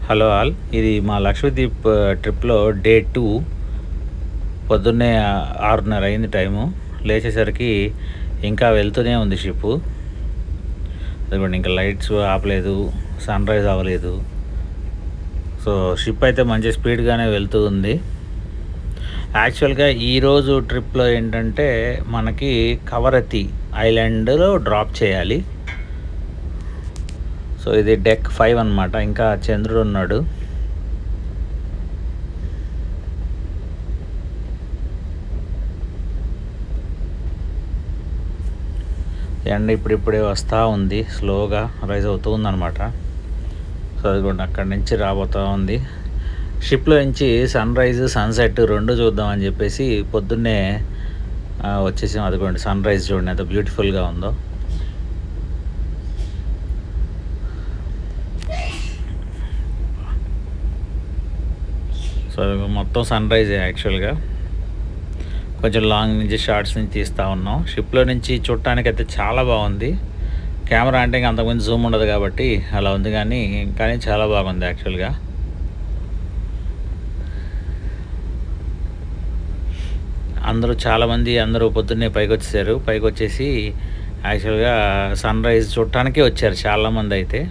Hello all, ఇది మా లక్షద్వీప్ ట్రిప్లో డే 2. పొద్దున్నే 6:30 అయింది టైము. లేచేసరికి ఇంకా వెళ్తూనే ఉంది షిప్పు. అదిగోండి, ఇంకా లైట్స్ ఆపలేదు, సన్ రైజ్ అవ్వలేదు. సో షిప్ అయితే మంచి స్పీడ్గానే వెళ్తూ ఉంది. యాక్చువల్గా ఈరోజు ట్రిప్లో ఏంటంటే మనకి కవరత్తి ఐలాండ్లో డ్రాప్ చేయాలి. సో ఇది డెక్ 5 అన్నమాట. ఇంకా చంద్రుడు ఉన్నాడు. ఎండ ఇప్పుడిప్పుడే వస్తూ ఉంది, స్లోగా రైజ్ అవుతూ ఉందన్నమాట. సో అదిగోండి, అక్కడి నుంచి రాబోతూ ఉంది. షిప్లో నుంచి సన్ రైజ్ సన్సెట్ రెండు చూద్దామని చెప్పేసి పొద్దున్నే వచ్చేసాం. అదిగోండి, సన్ రైజ్ చూడండి ఎంత బ్యూటిఫుల్గా ఉందో. సో మొత్తం సన్ రైజ్ యాక్చువల్గా కొంచెం లాంగ్ నుంచి షార్ట్స్ నుంచి తీస్తూ ఉన్నాం. షిప్లో నుంచి చూడటానికి అయితే చాలా బాగుంది. కెమెరా అంటే ఇంకా అంతకుముందు జూమ్ ఉండదు కాబట్టి అలా ఉంది, కానీ చాలా బాగుంది యాక్చువల్గా. అందరూ పొద్దున్నే పైకి వచ్చేసారు. పైకి వచ్చేసి యాక్చువల్గా సన్ రైజ్ చూడటానికే వచ్చారు చాలామంది అయితే.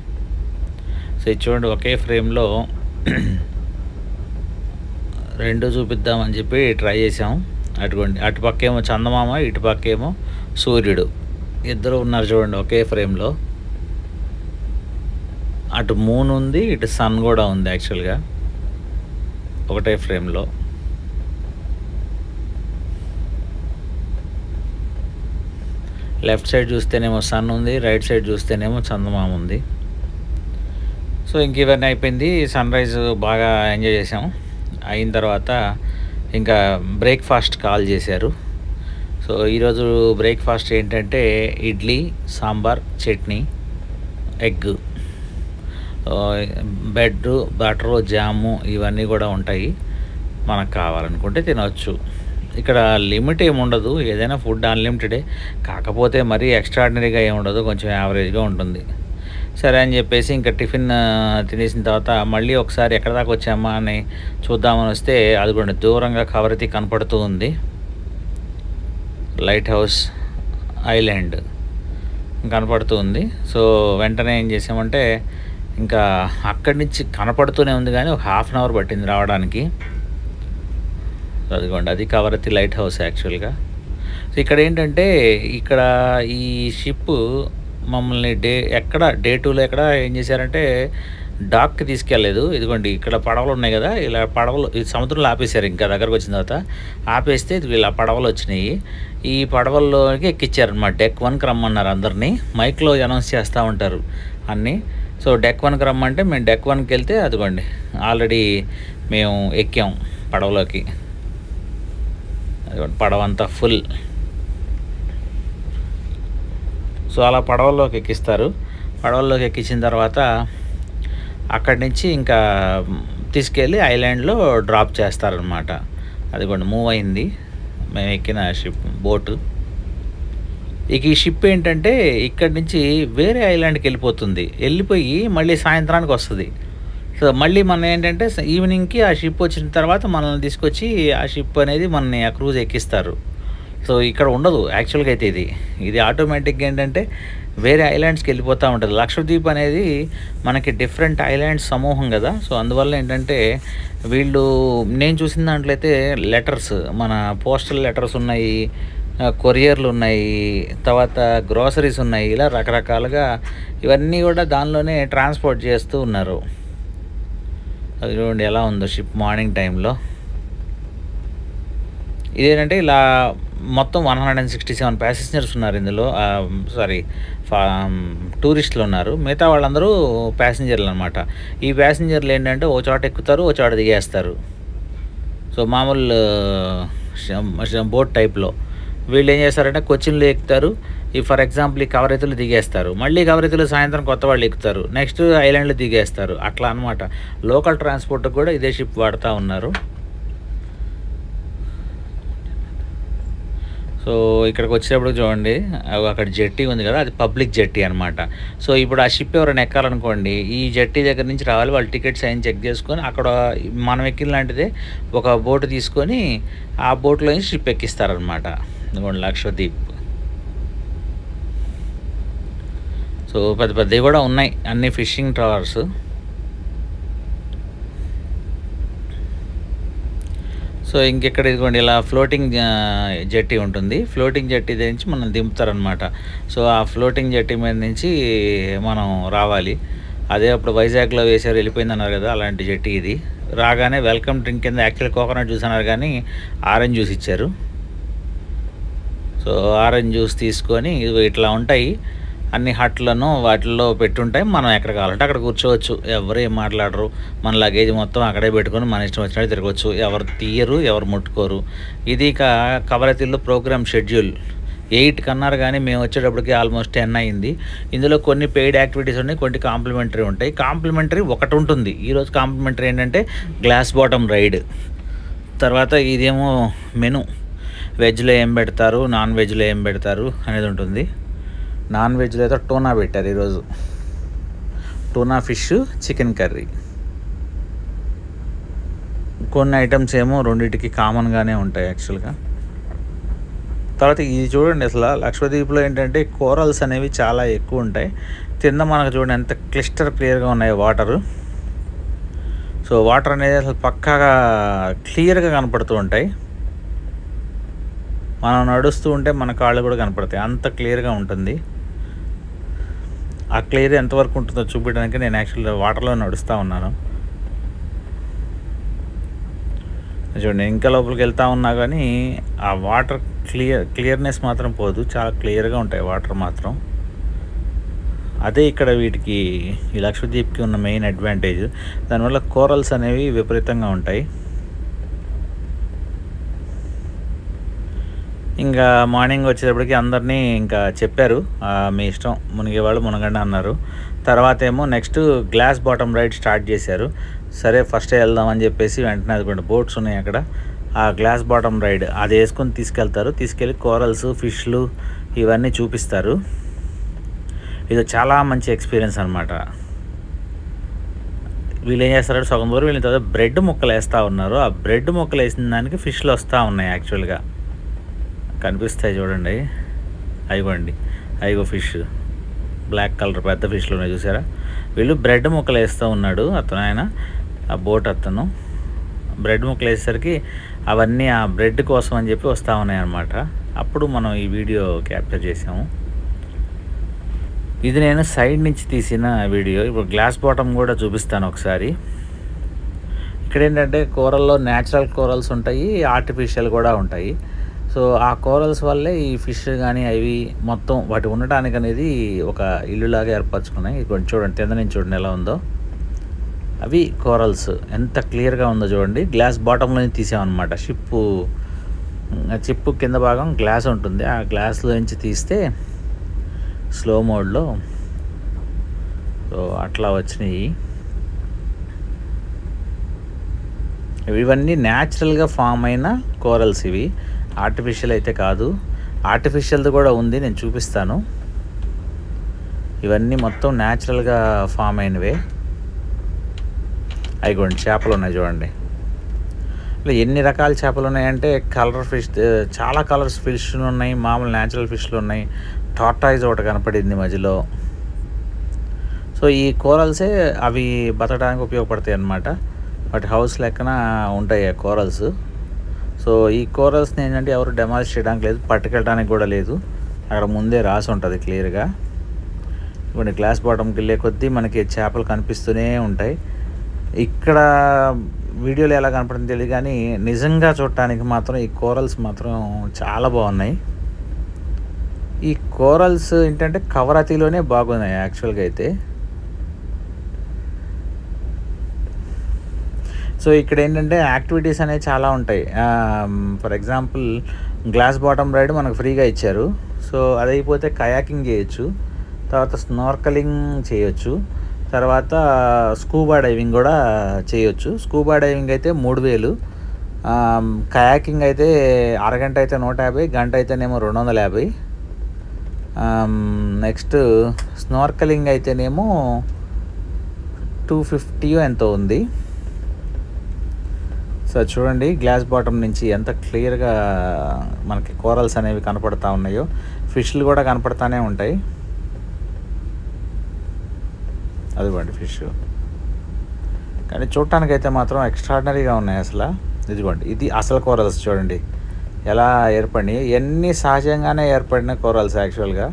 సో ఇది చూడండి, ఒకే ఫ్రేమ్లో రెండు చూపిద్దామని చెప్పి ట్రై చేసాం. అటుపక్కేమో చందమామ, ఇటుపక్కేమో సూర్యుడు, ఇద్దరు ఉన్నారు చూడండి ఒకే ఫ్రేమ్లో. అటు మూన్ ఉంది, ఇటు సన్ కూడా ఉంది యాక్చువల్గా ఒకటే ఫ్రేమ్లో. లెఫ్ట్ సైడ్ చూస్తేనేమో సన్ ఉంది, రైట్ సైడ్ చూస్తేనేమో చందమామ ఉంది. సో ఇంక ఇవన్నీ అయిపోయింది. సన్ రైజ్ బాగా ఎంజాయ్ చేసాము. అయిన తర్వాత ఇంకా బ్రేక్ఫాస్ట్ కాల్ చేశారు. సో ఈరోజు బ్రేక్ఫాస్ట్ ఏంటంటే idli, sambar, chutney, egg, bread, butter, jam ఇవన్నీ కూడా ఉంటాయి. మనకు కావాలనుకుంటే తినవచ్చు. ఇక్కడ లిమిట్ ఏముండదు, ఏదైనా ఫుడ్ అన్లిమిటెడే. కాకపోతే మరీ ఎక్స్ట్రాడినరీగా ఏముండదు, కొంచెం యావరేజ్గా ఉంటుంది. సరే అని చెప్పేసి ఇంకా టిఫిన్ తినేసిన తర్వాత మళ్ళీ ఒకసారి ఎక్కడ దాకా వచ్చామా అని చూద్దామని వస్తే అదిగోండి దూరంగా కవరత్తి కనపడుతూ ఉంది. లైట్ హౌస్ ఐలాండ్ కనపడుతూ ఉంది. సో వెంటనే ఏం చేసామంటే ఇంకా అక్కడి నుంచి కనపడుతూనే ఉంది, కానీ ఒక ½ అన్ అవర్ పట్టింది రావడానికి. అదిగోండి, అది కవరత్తి లైట్ హౌస్ యాక్చువల్గా. సో ఇక్కడ ఏంటంటే ఇక్కడ ఈ షిప్ మమ్మల్ని డే 2లో ఎక్కడ ఏం చేశారంటే డాక్కి తీసుకెళ్ళలేదు. ఇదిగోండి, ఇక్కడ పడవలు ఉన్నాయి కదా, ఇలా పడవలు ఈ సముద్రంలో ఆపేశారు. ఇంకా దగ్గరకు వచ్చిన తర్వాత ఆపేస్తే ఇలా పడవలు వచ్చినాయి. ఈ పడవల్లోకి ఎక్కించారనమాట. డెక్ 1కి రమ్మన్నారు అందరినీ. మైక్లో అనౌన్స్ చేస్తూ ఉంటారు అన్నీ. సో డెక్ 1కి రమ్మంటే మేము డెక్ 1కి వెళ్తే అదిగోండి ఆల్రెడీ మేము ఎక్కాం పడవలోకి. అదిగోండి పడవ అంతా ఫుల్. సో అలా పడవల్లోకి ఎక్కిస్తారు. పడవల్లోకి ఎక్కించిన తర్వాత అక్కడి నుంచి ఇంకా తీసుకెళ్ళి ఐలాండ్లో డ్రాప్ చేస్తారనమాట. అది కూడా మూవ్ అయింది మేము ఎక్కిన బోటు. ఇక ఈ షిప్ ఏంటంటే ఇక్కడి నుంచి వేరే ఐలాండ్కి వెళ్ళిపోయి మళ్ళీ సాయంత్రానికి వస్తుంది. సో మళ్ళీ మనం ఏంటంటే ఈవినింగ్కి ఆ షిప్ వచ్చిన తర్వాత మనల్ని తీసుకొచ్చి ఆ షిప్ అనేది మనని ఆ క్రూజ్ ఎక్కిస్తారు. సో ఇక్కడ ఉండదు యాక్చువల్గా అయితే. ఇది ఆటోమేటిక్గా ఏంటంటే వేరే ఐలాండ్స్కి వెళ్ళిపోతూ ఉంటుంది. లక్షద్వీప్ అనేది మనకి డిఫరెంట్ ఐలాండ్స్ సమూహం కదా. సో అందువల్ల ఏంటంటే నేను చూసిన దాంట్లో అయితే లెటర్స్, మన పోస్టల్ లెటర్స్ ఉన్నాయి, కొరియర్లు ఉన్నాయి, తర్వాత గ్రోసరీస్ ఉన్నాయి, ఇలా రకరకాలుగా ఇవన్నీ కూడా దానిలోనే ట్రాన్స్పోర్ట్ చేస్తూ ఉన్నారు. అది చూడండి ఎలా ఉందో షిప్ మార్నింగ్ టైంలో. ఇదేంటంటే ఇలా మొత్తం 167 ప్యాసింజర్స్ ఉన్నారు ఇందులో. టూరిస్టులు ఉన్నారు. మిగతా వాళ్ళందరూ ప్యాసింజర్లు అనమాట. ఈ ప్యాసింజర్లు ఏంటంటే ఓ చోట ఎక్కుతారు, ఓ చోట దిగేస్తారు. సో మామూలు బోట్ టైప్లో. వీళ్ళు ఏం చేస్తారంటే కొచ్చిన్లో ఎక్కుతారు. ఫర్ ఎగ్జాంపుల్ ఈ కవరత్తిలో దిగేస్తారు. మళ్ళీ కవరత్తిలో సాయంత్రం కొత్త వాళ్ళు ఎక్కుతారు. నెక్స్ట్ ఐలాండ్లో దిగేస్తారు. అట్లా అనమాట. లోకల్ ట్రాన్స్పోర్ట్ కూడా ఇదే షిప్ వాడుతూ ఉన్నారు. సో ఇక్కడికి వచ్చేటప్పుడు చూడండి, అక్కడ జెట్టి ఉంది కదా, అది పబ్లిక్ జెట్టి అనమాట. సో ఇప్పుడు ఆ షిప్ ఎవరైనా ఎక్కాలనుకోండి, ఈ జెట్టి దగ్గర నుంచి రావాలి, వాళ్ళు టికెట్స్ అయిన చెక్ చేసుకొని అక్కడ మనం ఎక్కిన లాంటిదే ఒక బోటు తీసుకొని ఆ బోట్లో నుంచి షిప్ ఎక్కిస్తారనమాట. ఇదిగోండి లక్షద్వీప్. సో పెద్ద పెద్దవి కూడా ఉన్నాయి, అన్ని ఫిషింగ్ ట్రావర్స్. సో ఇంకెక్కడ ఇదిగోండి ఇలా ఫ్లోటింగ్ జెట్టి ఉంటుంది. ఫ్లోటింగ్ జెట్టి నుంచి మనం దింపుతారనమాట. సో ఆ ఫ్లోటింగ్ జెట్టి మీద నుంచి మనం రావాలి. అదే అప్పుడు వైజాగ్లో వేసారు, వెళ్ళిపోయింది అన్నారు కదా, అలాంటి జెట్టి ఇది. రాగానే వెల్కమ్ డ్రింక్ కింద యాక్చువల్ కోకోనట్ జ్యూస్ అన్నారు కానీ ఆరెంజ్ జ్యూస్ ఇచ్చారు. సో ఆరెంజ్ జ్యూస్ తీసుకొని ఇట్లా ఉంటాయి అన్ని హట్లను, వాటిల్లో పెట్టుంటాయి. మనం ఎక్కడ కావాలంటే అక్కడ కూర్చోవచ్చు, ఎవరు ఏం మాట్లాడరు. మన లగేజ్ మొత్తం అక్కడే పెట్టుకొని మన ఇష్టం వచ్చినట్టు తిరగవచ్చు, ఎవరు తీయరు, ఎవరు ముట్టుకోరు. ఇది కవరత్తిలో ప్రోగ్రామ్ షెడ్యూల్ 8 కన్నారు కానీ మేము వచ్చేటప్పటికి ఆల్మోస్ట్ 10 అయింది. ఇందులో కొన్ని పెయిడ్ యాక్టివిటీస్ ఉన్నాయి, కొన్ని కాంప్లిమెంటరీ ఉంటాయి. కాంప్లిమెంటరీ ఒకటి ఉంటుంది ఈరోజు. కాంప్లిమెంటరీ ఏంటంటే గ్లాస్ బాటమ్ రైడ్. తర్వాత ఇదేమో మెను, వెజ్లో ఏం పెడతారు, నాన్ వెజ్లో ఏం పెడతారు అనేది ఉంటుంది. నాన్ వెజ్లో అయితే టూనా పెట్టారు ఈరోజు. Tuna fish, chicken curry. కొన్ని ఐటమ్స్ ఏమో రెండింటికి కామన్గానే ఉంటాయి యాక్చువల్గా. తర్వాత ఇది చూడండి, అసలు లక్షద్వీప్లో ఏంటంటే కోరల్స్ అనేవి చాలా ఎక్కువ ఉంటాయి. కింద మనకు చూడండి ఎంత క్లియర్గా ఉన్నాయి వాటరు. సో వాటర్ అనేది అసలు పక్కాగా క్లియర్గా కనపడుతూ ఉంటాయి. మనం నడుస్తూ ఉంటే మన కాళ్ళు కూడా కనపడతాయి, అంత క్లియర్గా ఉంటుంది. ఆ క్లియర్ ఎంతవరకు ఉంటుందో చూపించడానికి నేను యాక్చువల్గా వాటర్లో నడుస్తూ ఉన్నాను. చూడండి, ఇంకా లోపలికి వెళ్తూ ఉన్నా కానీ ఆ వాటర్ క్లియర్నెస్ మాత్రం పోదు, చాలా క్లియర్గా ఉంటాయి వాటర్ మాత్రం. అదే ఇక్కడ వీటికి, ఈ లక్షద్వీప్కి ఉన్న మెయిన్ అడ్వాంటేజ్. దానివల్ల కోరల్స్ అనేవి విపరీతంగా ఉంటాయి. ఇంకా మార్నింగ్ వచ్చేటప్పటికి అందరినీ ఇంకా చెప్పారు, మీ ఇష్టం, మునిగేవాళ్ళు మునగండి అన్నారు. తర్వాత ఏమో next glass bottom ride start చేశారు. సరే ఫస్టే వెళ్దామని చెప్పేసి వెంటనే అది బోట్స్ ఉన్నాయి అక్కడ, ఆ గ్లాస్ బాటమ్ రైడ్ అది వేసుకొని తీసుకెళ్తారు. తీసుకెళ్ళి కోరల్స్, ఫిష్లు ఇవన్నీ చూపిస్తారు. ఇది చాలా మంచి ఎక్స్పీరియన్స్ అనమాట. వీళ్ళు ఏం చేస్తారంటే సగం దూరం వీళ్ళ తర్వాత బ్రెడ్ ముక్కలు వేస్తూ ఉన్నారు. ఆ బ్రెడ్ ముక్కలు వేసిన దానికి ఫిష్లు వస్తూ ఉన్నాయి యాక్చువల్గా, కనిపిస్తాయి చూడండి. అయిగో ఫిష్, బ్లాక్ కలర్ పెద్ద ఫిష్లు ఉన్నాయి చూసారా. వీళ్ళు బ్రెడ్ ముక్కలు వేస్తూ ఉన్నాడు ఆయన, ఆ బోట్ అతను. బ్రెడ్ ముక్కలు వేసేసరికి అవన్నీ ఆ బ్రెడ్ కోసం అని చెప్పి వస్తూ ఉన్నాయి అన్నమాట. అప్పుడు మనం ఈ వీడియో క్యాప్చర్ చేసాము. ఇది నేను సైడ్ నుంచి తీసిన వీడియో. ఇప్పుడు గ్లాస్ బాటమ్ కూడా చూపిస్తాను ఒకసారి. ఇక్కడ ఏంటంటే కోరల్లో న్యాచురల్ కోరల్స్ ఉంటాయి, ఆర్టిఫిషియల్ కూడా ఉంటాయి. సో ఆ కోరల్స్ వల్లే ఈ ఫిష్ కానీ అవి మొత్తం వాటి ఉండటానికి అనేది ఒక ఇల్లులాగా ఏర్పరచుకున్నాయి. ఇది కొంచెం చూడండి, కింద నుంచి చూడండి ఎలా ఉందో. అవి కోరల్స్ ఎంత క్లియర్గా ఉందో చూడండి. గ్లాస్ బాటంలో తీసామన్నమాట. చిప్పు కింద భాగం గ్లాస్ ఉంటుంది, ఆ గ్లాస్లో నుంచి తీస్తే స్లో మోడ్లో. సో అట్లా వచ్చినాయి. ఇవన్నీ న్యాచురల్గా ఫామ్ అయిన కోరల్స్, ఇవి ఆర్టిఫిషియల్ అయితే కాదు. ఆర్టిఫిషియల్ది కూడా ఉంది, నేను చూపిస్తాను. ఇవన్నీ మొత్తం న్యాచురల్గా ఫామ్ అయినవే. అయిగోండి చేపలు ఉన్నాయి చూడండి. ఇలా ఎన్ని రకాల చేపలు ఉన్నాయంటే కలర్ ఫిష్, చాలా కలర్స్ ఫిష్లు ఉన్నాయి, మామూలు న్యాచురల్ ఫిష్లు ఉన్నాయి. టార్టాయిజ్ ఒకటి కనపడింది మధ్యలో. సో ఈ కోరల్సే అవి బతకడానికి ఉపయోగపడతాయి అన్నమాట. వాటి హౌస్ లెక్కన ఉంటాయి ఆ కోరల్స్. సో ఈ కోరల్స్ని ఏంటంటే ఎవరు డెమాలిష్ చేయడానికి లేదు, పట్టుకెళ్ళడానికి కూడా లేదు, అక్కడ ముందే రాసి ఉంటుంది క్లియర్గా. ఇప్పుడు గ్లాస్ బాటంకి వెళ్ళే కొద్దీ మనకి చేపలు కనిపిస్తూనే ఉంటాయి. ఇక్కడ వీడియోలో ఎలా కనపడుతుంది తెలియదు కానీ నిజంగా చూడటానికి మాత్రం ఈ కోరల్స్ మాత్రం చాలా బాగున్నాయి. ఈ కోరల్స్ ఏంటంటే కవరత్తిలోనే బాగున్నాయి యాక్చువల్గా అయితే. సో ఇక్కడ ఏంటంటే యాక్టివిటీస్ అనేవి చాలా ఉంటాయి. For example glass bottom ride మనకు ఫ్రీగా ఇచ్చారు. సో అది అయిపోతే కయాకింగ్ చేయొచ్చు, తర్వాత స్నార్కలింగ్ చేయొచ్చు, తర్వాత స్కూబా డైవింగ్ కూడా చేయొచ్చు. స్కూబా డైవింగ్ అయితే 3000, కయాకింగ్ అయితే అరగంట అయితే 150, గంట అయితేనేమో 250. నెక్స్ట్ స్నార్కలింగ్ అయితేనేమో 250 ఎంతో ఉంది. సో చూడండి గ్లాస్ బాటమ్ నుంచి ఎంత క్లియర్గా మనకి కోరల్స్ అనేవి కనపడతా ఉన్నాయో. ఫిష్లు కూడా కనపడతానే ఉంటాయి. అదిగోండి ఫిష్. కానీ చూడటానికైతే మాత్రం ఎక్స్ట్రాడినరీగా ఉన్నాయి అసలు. ఇదిగోండి ఇది అసలు కోరల్స్ చూడండి ఎలా ఏర్పడినాయి. ఇవన్నీ సహజంగానే ఏర్పడిన కోరల్స్ యాక్చువల్గా.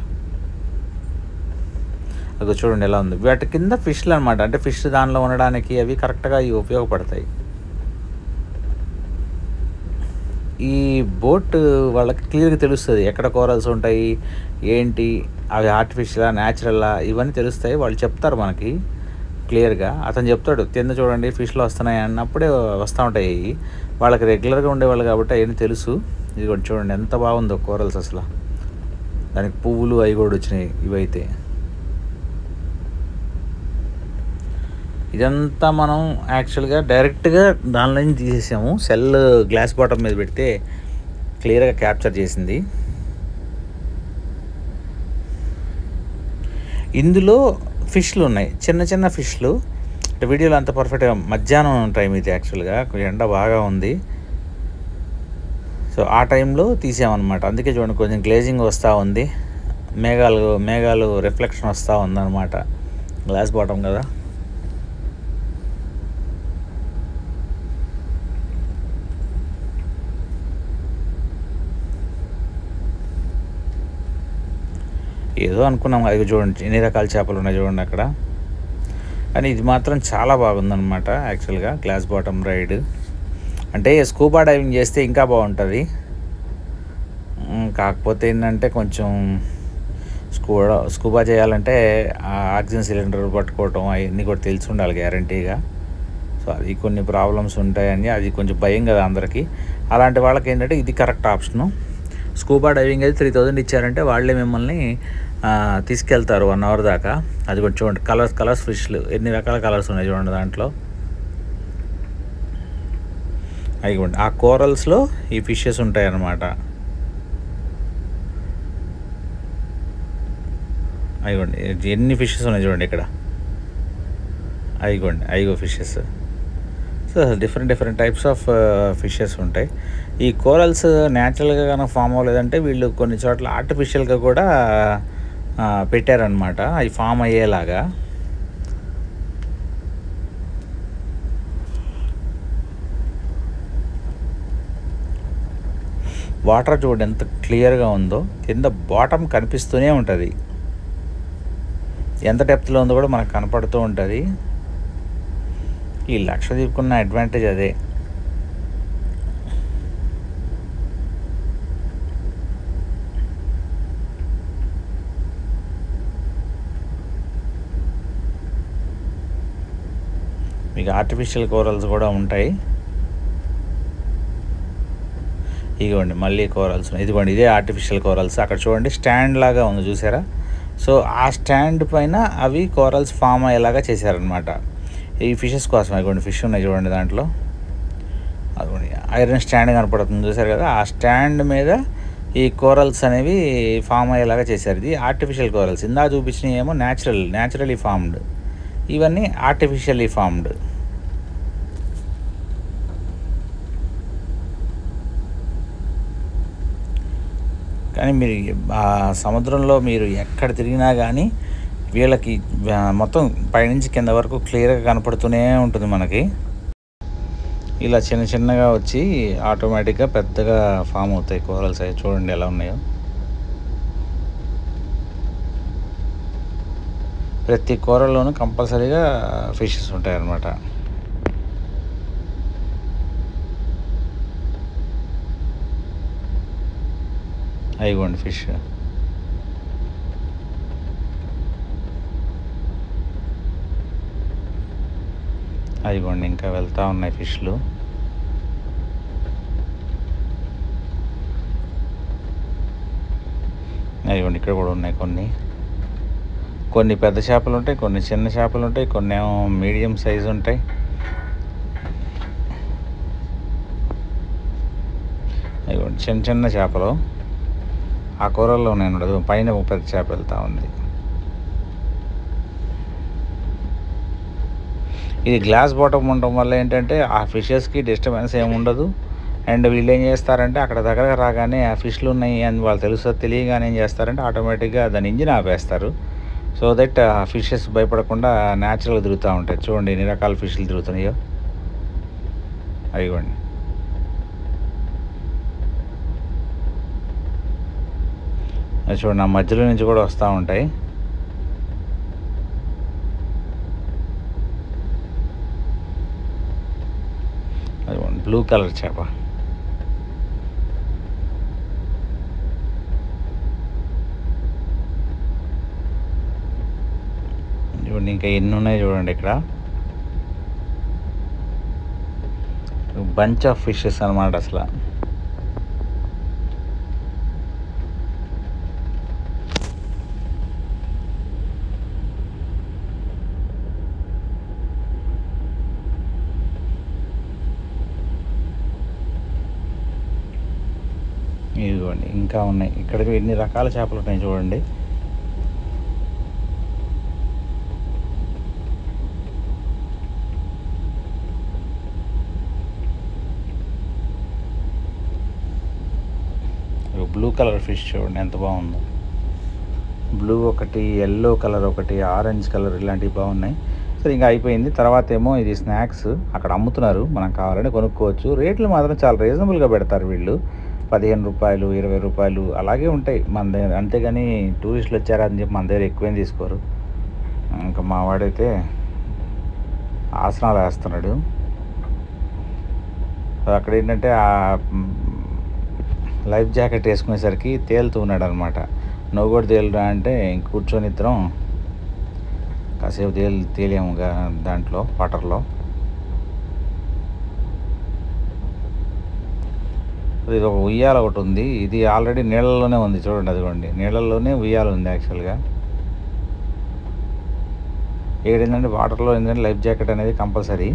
అది చూడండి ఎలా ఉంది. వాటి కింద ఫిష్లు అనమాట. అంటే ఫిష్ దానిలో ఉండడానికి అవి కరెక్ట్గా ఇవి ఉపయోగపడతాయి. ఈ బోట్ వాళ్ళకి క్లియర్గా తెలుస్తుంది ఎక్కడ కోరల్స్ ఉంటాయి ఏంటి, అవి ఆర్టిఫిషియలా న్యాచురలా ఇవన్నీ తెలుస్తాయి. వాళ్ళు చెప్తారు మనకి క్లియర్గా. అతను చెప్తాడు కింద చూడండి ఫిష్లు వస్తున్నాయి అన్నప్పుడే వస్తూ ఉంటాయి. వాళ్ళకి రెగ్యులర్గా ఉండేవాళ్ళు కాబట్టి అవన్నీ తెలుసు. ఇది కూడా చూడండి ఎంత బాగుందో కోరల్స్ అసలు. దానికి పువ్వులు అవి కూడా వచ్చినాయి. ఇవైతే ఇదంతా మనం యాక్చువల్గా డైరెక్ట్గా దానిలో నుంచి తీసేసాము. సెల్ గ్లాస్ బాటమ్ మీద పెడితే క్లియర్గా క్యాప్చర్ చేసింది. ఇందులో ఫిష్లు ఉన్నాయి, చిన్న చిన్న ఫిష్లు. వీడియోలో అంత పర్ఫెక్ట్గా మధ్యాహ్నం టైం ఇది యాక్చువల్గా, ఎండ బాగా ఉంది. సో ఆ టైంలో తీసామన్నమాట. అందుకే చూడండి కొంచెం గ్లేజింగ్ వస్తూ ఉంది, మేఘాలు రిఫ్లెక్షన్ వస్తూ ఉందన్నమాట. గ్లాస్ బాటమ్ కదా. ఏదో అనుకున్నాం అది చూడండి ఎన్ని రకాల చేపలు ఉన్నాయి చూడండి అక్కడ. కానీ ఇది మాత్రం చాలా బాగుందన్నమాట యాక్చువల్గా గ్లాస్ బాటమ్ రైడ్. అంటే స్కూబా డైవింగ్ చేస్తే ఇంకా బాగుంటుంది. కాకపోతే ఏంటంటే కొంచెం స్కూబా చేయాలంటే ఆక్సిజన్ సిలిండర్ పట్టుకోవటం అవన్నీ కూడా తెలిసి ఉండాలి గ్యారంటీగా. సో అది కొన్ని ప్రాబ్లమ్స్ ఉంటాయని అది కొంచెం భయం కదా అందరికీ. అలాంటి వాళ్ళకి ఏంటంటే ఇది కరెక్ట్ ఆప్షను. స్కూబా డైవింగ్ అయితే 3000 ఇచ్చారంటే వాళ్ళే మిమ్మల్ని తీసుకెళ్తారు 1 అవర్ దాకా. అది కూడా చూడండి కలర్స్ ఫిష్లు ఎన్ని రకాల కలర్స్ ఉన్నాయి చూడండి దాంట్లో. అయిపోండి ఆ కోరల్స్లో ఈ ఫిషెస్ ఉంటాయి అన్నమాట. అయిగోండి ఎన్ని ఫిషెస్ ఉన్నాయి చూడండి ఇక్కడ. అయిగో fishes. So different types of fishes ఉంటాయి. ఈ కోరల్స్ న్యాచురల్గా కనుక ఫామ్ అవ్వలేదంటే వీళ్ళు కొన్ని చోట్ల ఆర్టిఫిషియల్గా కూడా పెట్టారనమాట అవి ఫామ్ అయ్యేలాగా. వాటర్ చూడండి ఎంత క్లియర్గా ఉందో. కింద బాటమ్ కనిపిస్తూనే ఉంటుంది, ఎంత డెప్త్లో ఉందో కూడా మనకు కనపడుతూ ఉంటుంది. ఈ లక్షద్వీప్కున్న అడ్వాంటేజ్ అదే. మీకు ఆర్టిఫిషియల్ కోరల్స్ కూడా ఉంటాయి. ఇదిగోండి మళ్ళీ కోరల్స్ ఉన్నాయి. ఇదిగోండి ఇదే ఆర్టిఫిషియల్ కోరల్స్. అక్కడ చూడండి స్టాండ్ లాగా ఉంది చూసారా. సో ఆ స్టాండ్ పైన అవి కోరల్స్ ఫామ్ అయ్యేలాగా చేశారనమాట ఈ ఫిషెస్ కోసం. ఇదిగోండి ఫిష్ ఉన్నాయి చూడండి దాంట్లో. అదిగోండి ఐరన్ స్టాండ్ కనపడుతుంది చూసారు కదా. ఆ స్టాండ్ మీద ఈ కోరల్స్ అనేవి ఫామ్ అయ్యేలాగా చేశారు. ఇది ఆర్టిఫిషియల్ కోరల్స్. ఇందా చూపించినవి ఏమో న్యాచురలీ ఫార్మ్డ్, ఇవన్నీ ఆర్టిఫిషియల్లీ ఫార్మ్డ్. కానీ మీరు ఆ సముద్రంలో మీరు ఎక్కడ తిరిగినా కానీ వీళ్ళకి మొత్తం పైనుంచి కింద వరకు క్లియర్గా కనపడుతూనే ఉంటుంది మనకి. ఇలా చిన్నగా వచ్చి ఆటోమేటిక్గా పెద్దగా ఫామ్ అవుతాయి కోరల్స్. అవి చూడండి ఎలా ఉన్నాయో. ప్రతి కూరల్లోనూ కంపల్సరీగా ఫిషెస్ ఉంటాయి అన్నమాట. అయిగోండి ఫిష్. అయిగోండి ఇంకా వెళ్తూ ఉన్నాయి ఫిష్లు. అయిగోండి ఇక్కడ కూడా ఉన్నాయి కొన్ని పెద్ద చేపలు ఉంటాయి, కొన్ని చిన్న చేపలు ఉంటాయి, కొన్ని ఏమో మీడియం సైజు ఉంటాయి. చిన్న చిన్న చేపలు ఆ కూరల్లో ఉన్నాయి. పైన ఒక పెద్ద చేప వెళ్తూ ఉంది. ఇది గ్లాస్ బాటమ్ ఉండటం వల్ల ఏంటంటే ఆ ఫిషెస్కి డిస్టర్బెన్స్ ఏమి ఉండదు. అండ్ వీళ్ళు ఏం చేస్తారంటే అక్కడ దగ్గర రాగానే ఆ ఫిష్లు ఉన్నాయి అని వాళ్ళు తెలుస్తుంది, తెలియగానే ఏం చేస్తారంటే ఆటోమేటిక్గా దాని ఇంజిన్ ఆపేస్తారు. సో దట్ ఆ ఫిషెస్ భయపడకుండా న్యాచురల్గా తిరుగుతూ ఉంటాయి. చూడండి ఎన్ని రకాల ఫిష్లు తిరుగుతున్నాయో. అయ్యండి, అది చూడండి, ఆ మధ్యలో నుంచి కూడా వస్తూ ఉంటాయి. అది బ్లూ కలర్ చేప. చూడండి ఇంకా ఎన్ని ఉన్నాయి చూడండి. ఇక్కడ బంచ్ ఆఫ్ ఫిషెస్ అన్నమాట అసలు. ఇదిగోండి ఇంకా ఉన్నాయి. ఇక్కడికి ఎన్ని రకాల చేపలు ఉన్నాయి చూడండి. బ్లూ కలర్ ఫిష్ చూడండి ఎంత బాగుందో. బ్లూ ఒకటి, ఎల్లో కలర్ ఒకటి, ఆరెంజ్ కలర్, ఇలాంటివి బాగున్నాయి. సరే ఇంకా అయిపోయింది. తర్వాత ఏమో ఇది స్నాక్స్ అక్కడ అమ్ముతున్నారు, మనం కావాలంటే కొనుక్కోవచ్చు. రేట్లు మాత్రం చాలా రీజనబుల్గా పెడతారు వీళ్ళు. 15 రూపాయలు, 20 రూపాయలు అలాగే ఉంటాయి మన దగ్గర. అంతేగాని టూరిస్టులు వచ్చారని చెప్పి మన దగ్గర ఎక్కువేం తీసుకోరు. ఇంకా మా వాడైతే ఆసనాలు వేస్తున్నాడు. అక్కడ ఏంటంటే ఆ లైఫ్ జాకెట్ వేసుకునేసరికి తేలుతూ ఉన్నాడు అనమాట. నువ్వు కూడా తేలురా అంటే కూర్చొని ఇద్దరం కాసేపు తేలాము దాంట్లో వాటర్లో. ఇది ఒక ఉయ్యాల ఒకటి ఉంది. ఇది ఆల్రెడీ నీళ్ళల్లోనే ఉంది చూడండి. అదిగోండి నీళ్ళల్లోనే ఉయ్యాల ఉంది యాక్చువల్గా. ఏంటంటే వాటర్లో ఏంటంటే లైఫ్ జాకెట్ అనేది కంపల్సరీ.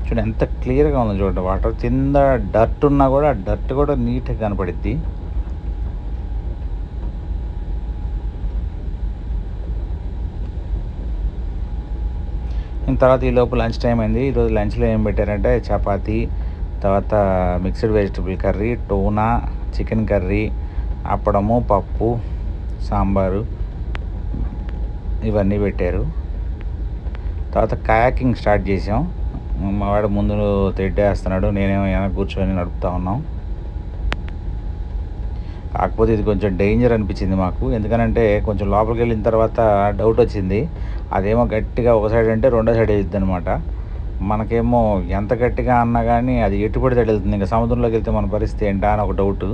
చూడండి ఎంత క్లియర్గా ఉంది చూడండి. వాటర్ కింద డర్ట్ ఉన్నా కూడా ఆ డర్ట్ కూడా నీట్గా కనపడిద్ది. తర్వాత ఈ లోపు లంచ్ టైం అయింది. ఈరోజు లంచ్లో ఏం పెట్టారంటే చపాతీ, తర్వాత మిక్స్డ్ వెజిటబుల్ కర్రీ, టోనా, చికెన్ కర్రీ, అప్పడము, పప్పు, సాంబారు ఇవన్నీ పెట్టారు. తర్వాత కయాకింగ్ స్టార్ట్ చేసాం. మా వాడు ముందు తెడ్డేస్తున్నాడు, నేనేమో వెనక కూర్చొని నడుపుతా ఉన్నాం. కాకపోతే ఇది కొంచెం డేంజర్ అనిపించింది మాకు. ఎందుకనంటే కొంచెం లోపలికి వెళ్ళిన తర్వాత డౌట్ వచ్చింది. అదేమో గట్టిగా ఒక సైడ్ అంటే రెండో సైడ్ వెళ్తుంది అనమాట. మనకేమో ఎంత గట్టిగా అన్నా కానీ అది ఎటుపడితే వెళ్తుంది. ఇంకా సముద్రంలోకి వెళ్తే మన పరిస్థితి ఏంటా అని ఒక డౌట్.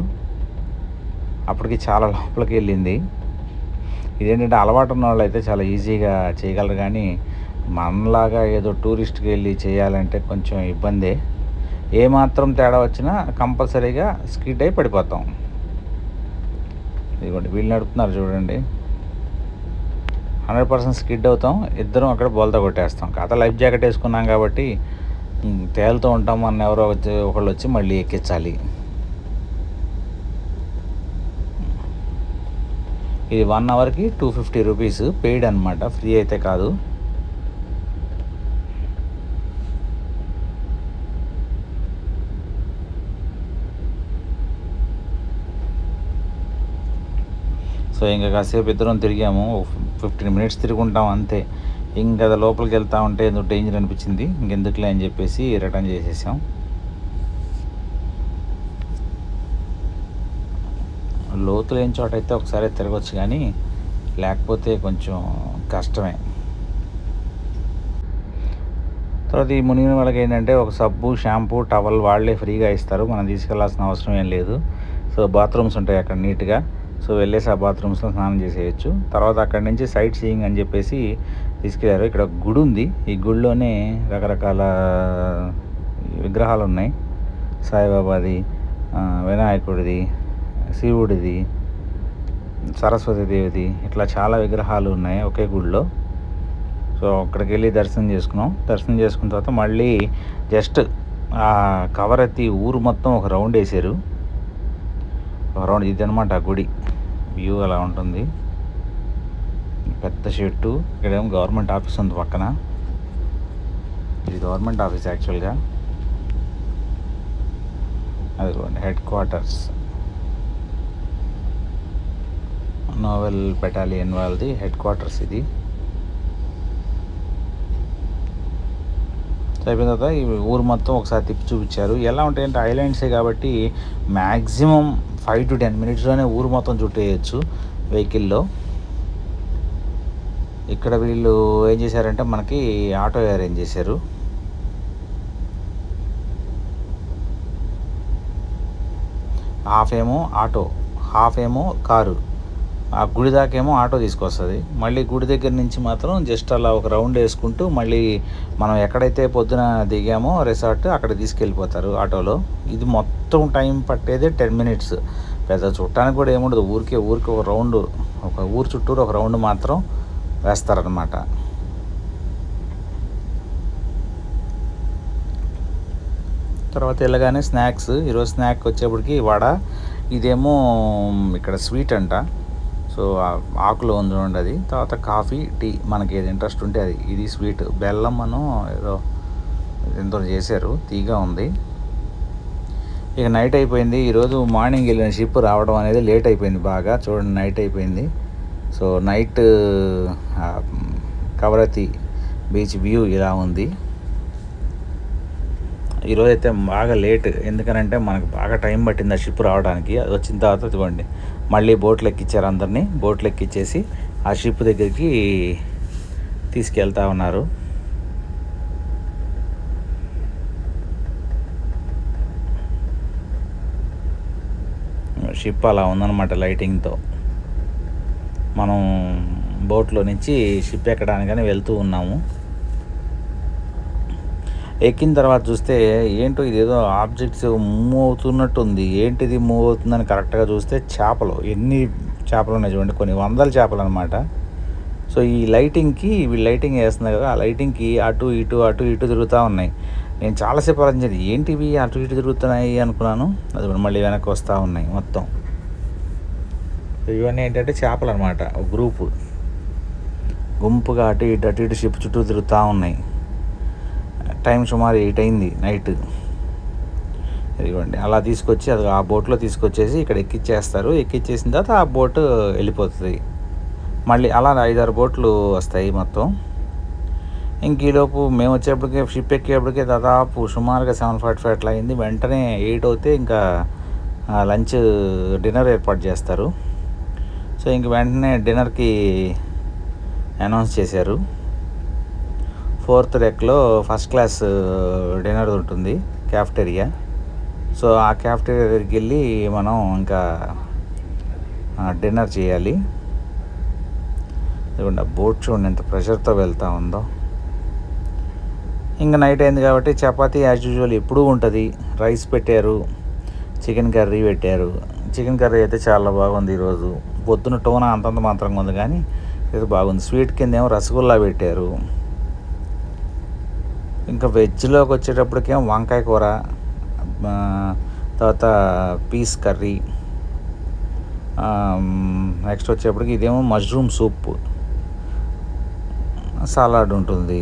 అప్పటికి చాలా లోపలికి వెళ్ళింది. ఇదేంటంటే అలవాటు ఉన్న వాళ్ళు అయితే చాలా ఈజీగా చేయగలరు, కానీ మనలాగా ఏదో టూరిస్ట్కి వెళ్ళి చేయాలంటే కొంచెం ఇబ్బందే. ఏమాత్రం తేడా వచ్చినా కంపల్సరీగా స్కిడ్ అయి పడిపోతాం. ఇదిగోండి వీళ్ళు నడుపుతున్నారు చూడండి. 100% స్కిడ్ అవుతాం. ఇద్దరం అక్కడ బోల్తా కొట్టేస్తాం. కాకపోతే లైఫ్ జాకెట్ వేసుకున్నాం కాబట్టి తేలుతూ ఉంటాం. మన ఎవరో ఒకళ్ళు వచ్చి మళ్ళీ ఎక్కించాలి. ఇది 1 అవర్కి 250 రూపీస్ పెయిడ్ అనమాట, ఫ్రీ అయితే కాదు. సో ఇంకా కాసేపు ఇద్దరం తిరిగాము. 15 మినిట్స్ తిరుగుంటాం అంతే. ఇంకా లోపలికి వెళ్తూ ఉంటే ఎందుకు డేంజర్ అనిపించింది, ఇంకెందుకులే అని చెప్పేసి రిటర్న్ చేసేసాం. లోతు లేని చోట అయితే ఒకసారి తిరగచ్చు, కానీ లేకపోతే కొంచెం కష్టమే. తర్వాత ఈ మునిగిన వాళ్ళకి ఏంటంటే ఒక సబ్బు, షాంపూ, టవల్ వాళ్ళే ఫ్రీగా ఇస్తారు. మనం తీసుకెళ్లాల్సిన అవసరం ఏం లేదు. సో బాత్రూమ్స్ ఉంటాయి అక్కడ నీట్గా. సో వెళ్ళేసి ఆ బాత్రూమ్స్లో స్నానం చేసేయచ్చు. తర్వాత అక్కడి నుంచి సైట్ సీయింగ్ అని చెప్పేసి తీసుకెళ్ళారు. ఇక్కడ గుడి ఉంది. ఈ గుడిలోనే రకరకాల విగ్రహాలు ఉన్నాయి. సాయిబాబాది, వినాయకుడిది, శివుడిది, సరస్వతి దేవిది, ఇట్లా చాలా విగ్రహాలు ఉన్నాయి ఒకే గుడిలో. సో అక్కడికి వెళ్ళి దర్శనం చేసుకున్నాం. దర్శనం చేసుకున్న తర్వాత మళ్ళీ జస్ట్ ఆ కవరత్తి ఊరు మొత్తం ఒక రౌండ్ వేసారు. ఒక రౌండ్ ఇది అనమాట ఆ గుడి వ్యూ అలా ఉంటుంది. పెద్ద చెట్టు, ఇక్కడేమో గవర్నమెంట్ ఆఫీస్ ఉంది పక్కన. ఇది గవర్నమెంట్ ఆఫీస్ యాక్చువల్గా. అదిగోండి హెడ్ క్వార్టర్స్, నోవెల్ బెటాలియన్ వాళ్ళది హెడ్ క్వార్టర్స్ ఇది. అయిపోయిన తర్వాత ఈ ఊరు మొత్తం ఒకసారి తిప్పి చూపించారు. ఎలా ఉంటాయంటే ఐలాండ్సే కాబట్టి మ్యాక్సిమం 5 to 10 minutesలోనే ఊరు మొత్తం చుట్టేయచ్చు వెహికల్లో. ఇక్కడ వీళ్ళు ఏం చేశారంటే మనకి ఆటో అరేంజ్ చేశారు. హాఫ్ ఏమో ఆటో, హాఫ్ ఏమో కారు. ఆ గుడి దాకేమో ఆటో తీసుకొస్తుంది. మళ్ళీ గుడి దగ్గర నుంచి మాత్రం జస్ట్ అలా ఒక రౌండ్ వేసుకుంటూ మళ్ళీ మనం ఎక్కడైతే పొద్దున దిగామో రిసార్ట్ అక్కడ తీసుకెళ్ళిపోతారు ఆటోలో. ఇది మొత్తం టైం పట్టేదే 10 minutes. పెద్ద చుట్టానికి కూడా ఏముండదు. ఊరికి ఒక రౌండ్, ఒక ఊరు చుట్టూరు ఒక రౌండ్ మాత్రం వేస్తారనమాట. తర్వాత వెళ్ళగానే స్నాక్స్. ఈరోజు స్నాక్ వచ్చేప్పటికి వడ. ఇదేమో ఇక్కడ స్వీట్ అంట. సో ఆకులో ఉంది చూడండి అది. తర్వాత కాఫీ, టీ, మనకి ఏది ఇంట్రెస్ట్ ఉంటే అది. ఇది స్వీట్ బెల్లం అను ఏదో ఎంతో చేశారు, తీగా ఉంది. ఇక నైట్ అయిపోయింది. ఈరోజు మార్నింగ్ వెళ్ళిన షిప్ రావడం అనేది లేట్ అయిపోయింది బాగా. చూడండి నైట్ అయిపోయింది. So night Kavaratti beach view ఇలా ఉంది. ఈరోజు అయితే బాగా లేట్, ఎందుకనంటే మనకు బాగా టైం పట్టింది ఆ షిప్ రావడానికి. అది వచ్చిన తర్వాత ఇదిగోండి మళ్ళీ బోట్లు ఎక్కించారు అందరినీ. బోట్లు ఎక్కించేసి ఆ షిప్ దగ్గరికి తీసుకెళ్తా ఉన్నారు. షిప్ అలా ఉందన్నమాట లైటింగ్తో. మనం బోట్లో నుంచి షిప్ ఎక్కడానికని వెళ్తూ ఉన్నాము. ఎక్కిన తర్వాత చూస్తే ఏంటో ఇదేదో ఆబ్జెక్ట్స్ మూవ్ అవుతున్నట్టు ఉంది. ఏంటిది మూవ్ అవుతుందని కరెక్ట్గా చూస్తే చేపలు, ఎన్ని చేపలు ఉన్నాయి చూడండి, కొన్ని వందల చేపలు అనమాట. సో ఈ లైటింగ్కి, వీళ్ళు లైటింగ్ వేస్తున్నారు కదా, ఆ లైటింగ్కి అటు ఇటు తిరుగుతూ ఉన్నాయి. నేను చాలాసేపు ఆలోచించేది ఏంటివి అటు ఇటు తిరుగుతున్నాయి అనుకున్నాను. అది మళ్ళీ వెనక్కి వస్తూ ఉన్నాయి మొత్తం. ఇవన్నీ ఏంటంటే చేపలు అనమాట. ఒక గ్రూపు గుంపుగా అటు ఇటు షిప్ చుట్టూ తిరుగుతూ ఉన్నాయి. టైం సుమారు 8 అయింది నైట్. ఇదిగోండి అలా తీసుకొచ్చి అది ఆ బోట్లో తీసుకొచ్చేసి ఇక్కడ ఎక్కిచ్చేస్తారు. ఎక్కిచ్చేసిన తర్వాత ఆ బోటు వెళ్ళిపోతుంది. మళ్ళీ అలా 5-6 బోట్లు వస్తాయి మొత్తం. ఇంక ఈలోపు మేము వచ్చేప్పటికే షిప్ ఎక్కేప్పటికే దాదాపు సుమారుగా 7:45 అట్లా అయింది. వెంటనే 8 అవుతే ఇంకా లంచ్ డిన్నర్ ఏర్పాటు చేస్తారు. సో ఇంక వెంటనే డిన్నర్కి అనౌన్స్ చేశారు. 4th డెక్లో ఫస్ట్ క్లాస్ డిన్నర్ ఉంటుంది, క్యాఫ్టేరియా. సో ఆ క్యాఫ్టేరియా దగ్గరికి వెళ్ళి మనం ఇంకా డిన్నర్ చేయాలి. ఇదిగోండి ఆ బోట్ చూడండి ఎంత ప్రెషర్తో వెళ్తూ ఉందో. ఇంకా నైట్ అయింది కాబట్టి చపాతీ యాజ్ యూజువల్ ఎప్పుడూ ఉంటుంది. రైస్ పెట్టారు, చికెన్ కర్రీ పెట్టారు. చికెన్ కర్రీ అయితే చాలా బాగుంది ఈరోజు. పొద్దున టోనా అంతంత మాత్రంగా ఉంది కానీ ఇది బాగుంది. స్వీట్ కింద ఏమో రసగుల్లా పెట్టారు. ఇంకా వెజ్లోకి వచ్చేటప్పటికేమో వంకాయ కూర, తర్వాత పీస్ కర్రీ, నెక్స్ట్ వచ్చేప్పటికి ఇదేమో మష్రూమ్ సూప్, సలాడ్ ఉంటుంది.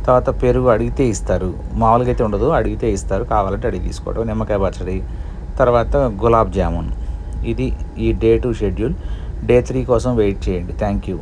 తర్వాత పెరుగు అడిగితే ఇస్తారు, మామూలుగా అయితే ఉండదు, అడిగితే ఇస్తారు. కావాలంటే అడిగి తీసుకోవడం. నిమ్మకాయ పచ్చడి, తర్వాత గులాబ్ జామున్. ఇది ఈ Day 2 షెడ్యూల్. Day 3 కోసం వెయిట్ చేయండి. Thank you.